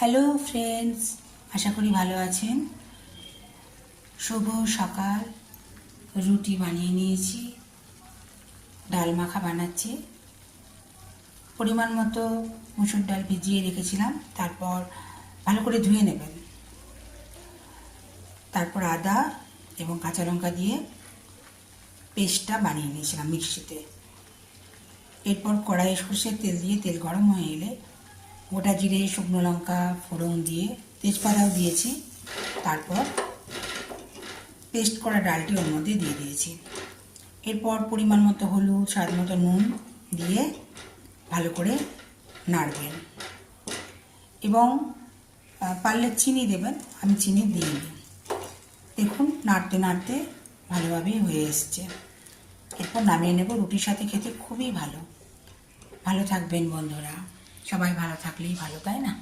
Hello friends, আশা করি ভালো আছেন। শুভ সকাল। রুটি বানিয়ে নিয়েছি, ডাল মাখা বানাচ্ছি। পরিমাণ মতো মুসুর ডাল ভিজিয়ে রেখেছিলাম, তারপর ভালো করে ধুয়ে নেবেন। তারপর আদা এবং কাঁচা লঙ্কা দিয়ে পেস্টটা বানিয়ে নিয়েছিলাম মিক্সিতে। এরপর কড়াইয়ে সর্ষের তেল দিয়ে তেল গরম হয়ে এলে গোটা জিরে, শুকনো লঙ্কা ফোড়ন দিয়ে তেজপাতাও দিয়েছি। তারপর পেস্ট করা ডালটি ওর মধ্যে দিয়ে দিয়েছি। এরপর পরিমাণ মতো হলুদ, স্বাদ মতো নুন দিয়ে ভালো করে নাড়বেন এবং পারলে চিনি দেবেন। আমি চিনি দিইনি। দেখুন নাড়তে নাড়তে ভালোভাবেই হয়ে এসছে। এরপর নামিয়ে নেব। রুটির সাথে খেতে খুবই ভালো। ভালো থাকবেন বন্ধুরা। সবাই ভালো থাকলেই ভালো, তাই না?